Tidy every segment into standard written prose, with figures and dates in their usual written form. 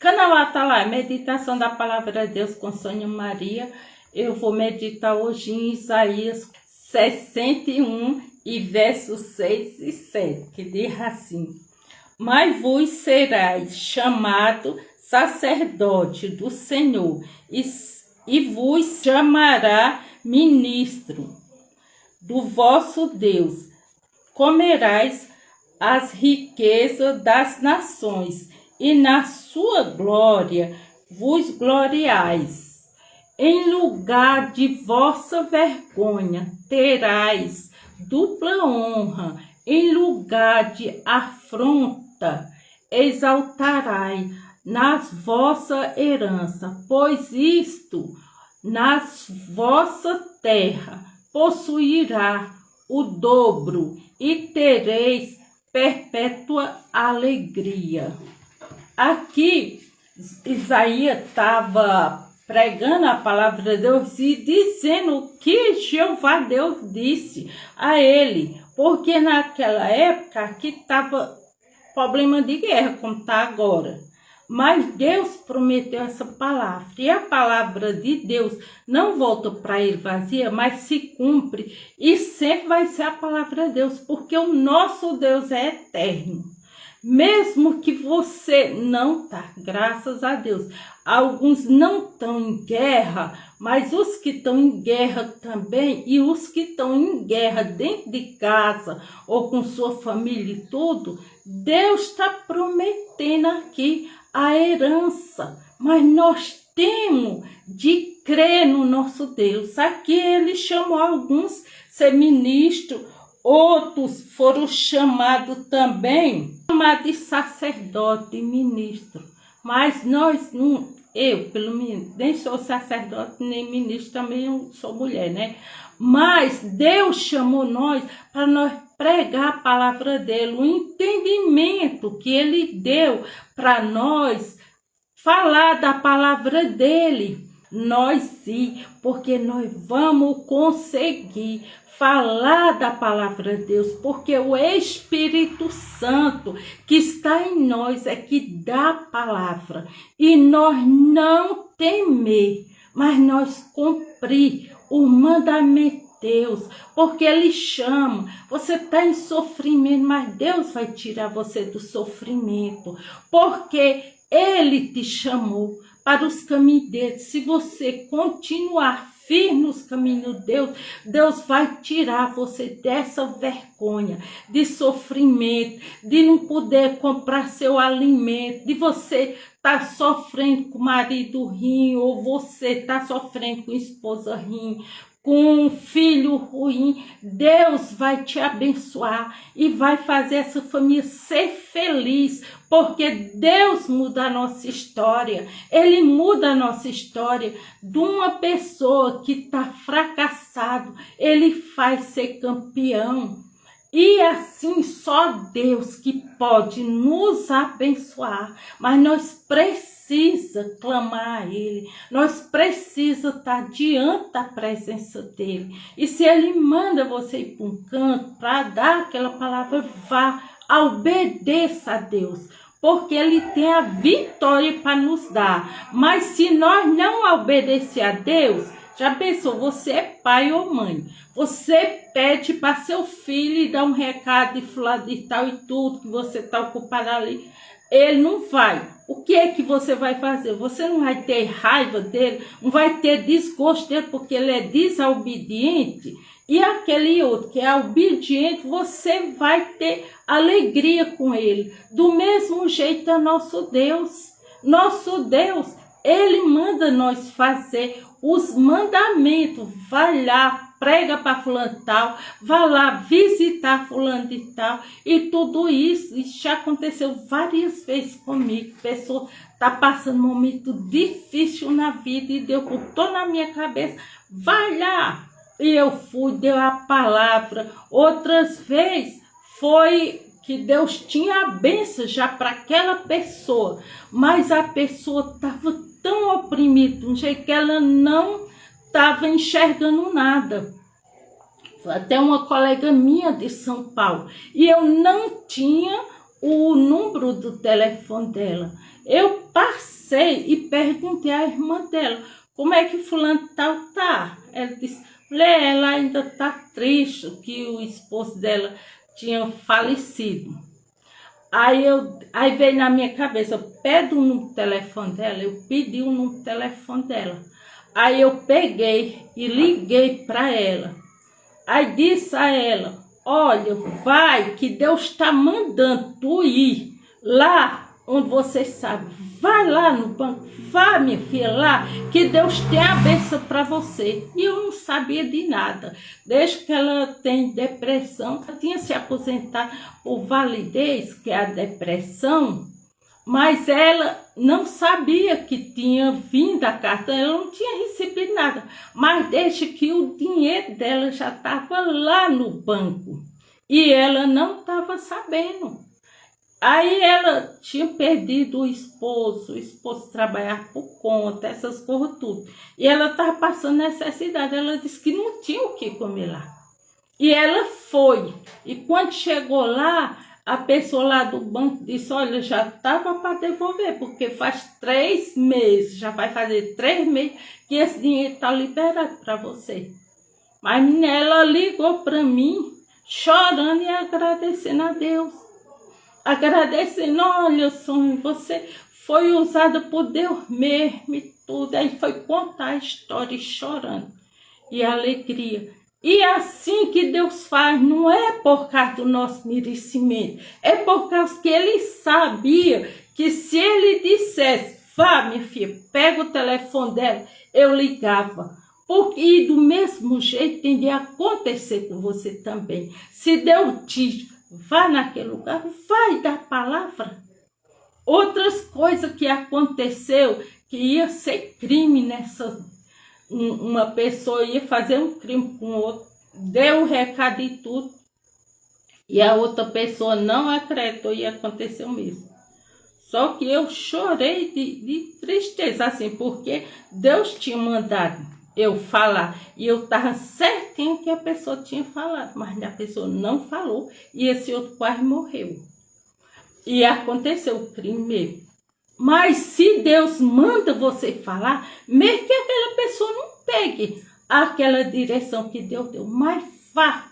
Canal tá lá, meditação da palavra de Deus com Sônia Maria. Eu vou meditar hoje em Isaías 61 e versos 6 e 7, que diz assim: Mas vos serás chamado sacerdote do Senhor, e vos chamará ministro do vosso Deus. Comerás as riquezas das nações, e na sua glória vos gloriais. Em lugar de vossa vergonha terás dupla honra, em lugar de afronta exaltarai nas vossa herança, pois isto nas vossa terra possuirá o dobro, e tereis perpétua alegria. Aqui, Isaías estava pregando a palavra de Deus e dizendo o que Jeová Deus disse a ele, porque naquela época aqui estava problema de guerra, como está agora. Mas Deus prometeu essa palavra, e a palavra de Deus não volta para ele vazia, mas se cumpre, e sempre vai ser a palavra de Deus, porque o nosso Deus é eterno. Mesmo que você não está, graças a Deus, alguns não estão em guerra, mas os que estão em guerra também, e os que estão em guerra dentro de casa, ou com sua família e tudo, Deus está prometendo aqui a herança, mas nós temos de crer no nosso Deus. Aqui ele chamou alguns ser ministros, outros foram chamados também, de sacerdote e ministro. Mas nós não, eu pelo menos, nem sou sacerdote nem ministro, também eu sou mulher, né? Mas Deus chamou nós para nós pregar a palavra dele, o entendimento que ele deu para nós falar da palavra dele. Nós sim, porque nós vamos conseguir falar da palavra de Deus, porque o Espírito Santo que está em nós é que dá a palavra, e nós não temer, mas nós cumprir o mandamento de Deus, porque ele chama, você está em sofrimento, mas Deus vai tirar você do sofrimento, porque ele te chamou para os caminhos dele. Se você continuar firme nos caminhos de Deus, Deus vai tirar você dessa vergonha, de sofrimento, de não poder comprar seu alimento, de você estar sofrendo com o marido ruim, ou você estar sofrendo com a esposa ruim, com um filho ruim. Deus vai te abençoar e vai fazer essa família ser feliz, porque Deus muda a nossa história. Ele muda a nossa história de uma pessoa que está fracassado, ele faz ser campeão. E assim, só Deus que pode nos abençoar, mas nós precisamos clamar a ele, nós precisamos estar diante da presença dele. E se ele manda você ir para um canto para dar aquela palavra, vá, obedeça a Deus, porque ele tem a vitória para nos dar. Mas se nós não obedecer a Deus, já pensou, você é pai ou mãe, você pede para seu filho e dá um recado de fulano de tal e tudo, que você está ocupado ali, ele não vai. O que é que você vai fazer? Você não vai ter raiva dele, não vai ter desgosto dele, porque ele é desobediente, e aquele outro que é obediente, você vai ter alegria com ele. Do mesmo jeito é nosso Deus. Nosso Deus, ele manda nós fazer os mandamentos. Vai lá, prega para fulano de tal, vai lá visitar fulano de tal, e tudo isso já aconteceu várias vezes comigo. Pessoa está passando um momento difícil na vida e Deus botou na minha cabeça, vai lá. E eu fui, deu a palavra. Outras vezes foi que Deus tinha a bênção já para aquela pessoa, mas a pessoa estava tão oprimida, de um jeito que ela não estava enxergando nada. Até uma colega minha de São Paulo, e eu não tinha o número do telefone dela. Eu passei passei e perguntei à irmã dela, como é que fulano tal tá? Ela disse, mulher, ela ainda tá triste que o esposo dela tinha falecido. Aí veio na minha cabeça, eu pedi no telefone dela, eu pedi no telefone dela. Aí eu peguei e liguei para ela. Aí disse a ela, olha, vai que Deus está mandando tu ir lá onde você sabe. Vai lá no banco, vá minha filha lá, que Deus tem a bênção para você. E eu não sabia de nada. Desde que ela tem depressão, ela tinha se aposentado por validez, que é a depressão, mas ela não sabia que tinha vindo a carta, ela não tinha recebido nada. Mas desde que o dinheiro dela já estava lá no banco e ela não estava sabendo. Aí ela tinha perdido o esposo trabalhava por conta, essas coisas tudo. E ela estava passando necessidade, ela disse que não tinha o que comer lá. E ela foi, e quando chegou lá, a pessoa lá do banco disse, olha, já estava para devolver, porque faz 3 meses, já vai fazer 3 meses que esse dinheiro está liberado para você. Mas ela ligou para mim, chorando e agradecendo a Deus. Agradecendo, olha, Sônia, você foi usada por Deus mesmo e tudo. Aí foi contar a história chorando e a alegria. E assim que Deus faz, não é por causa do nosso merecimento, é por causa que Ele sabia que se Ele dissesse, vá minha filha, pega o telefone dela, eu ligava. Porque do mesmo jeito tem de acontecer com você também. Se Deus diz, vá naquele lugar, vai dar palavra. Outras coisas que aconteceu, que ia ser crime nessa... Uma pessoa ia fazer um crime com outra, deu o recado e tudo, e a outra pessoa não acreditou e aconteceu mesmo. Só que eu chorei de tristeza, assim, porque Deus tinha mandado eu falar, e eu estava certinho que a pessoa tinha falado, mas a pessoa não falou, e esse outro quase morreu. E aconteceu o crime mesmo. Mas se Deus manda você falar, mesmo que aquela pessoa não pegue aquela direção que Deus deu, mas vá,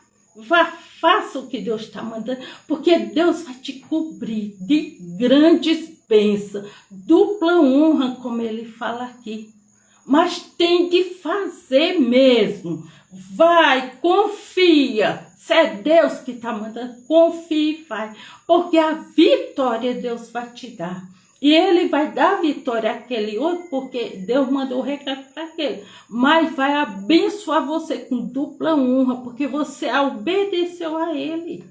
faça o que Deus está mandando, porque Deus vai te cobrir de grandes bênçãos, dupla honra, como ele fala aqui. Mas tem de fazer mesmo. Vai, confia. Se é Deus que está mandando, confia e faz. Porque a vitória Deus vai te dar. E Ele vai dar a vitória àquele outro, porque Deus mandou o recado para aquele. Mas vai abençoar você com dupla honra, porque você obedeceu a Ele.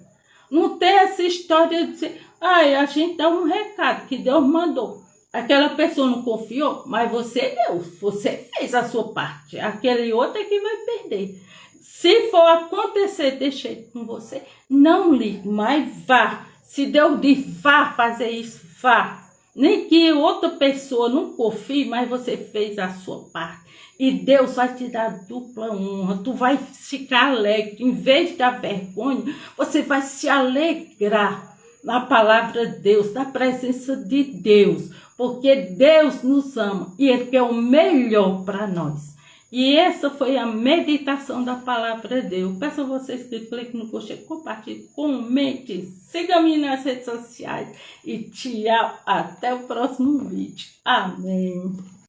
Não tem essa história de dizer, a gente dá um recado que Deus mandou. Aquela pessoa não confiou, mas você deu, você fez a sua parte. Aquele outro é que vai perder. Se for acontecer desse jeito com você, não ligue, mas vá. Se Deus diz, vá fazer isso, vá. Nem que outra pessoa não confie, mas você fez a sua parte. E Deus vai te dar dupla honra. Tu vai ficar alegre. Em vez da vergonha, você vai se alegrar na palavra de Deus, na presença de Deus. Porque Deus nos ama e Ele quer o melhor para nós. E essa foi a meditação da palavra de Deus. Peço a vocês que cliquem no gostei, compartilhem, comentem, sigam-me nas redes sociais. E tchau, até o próximo vídeo. Amém.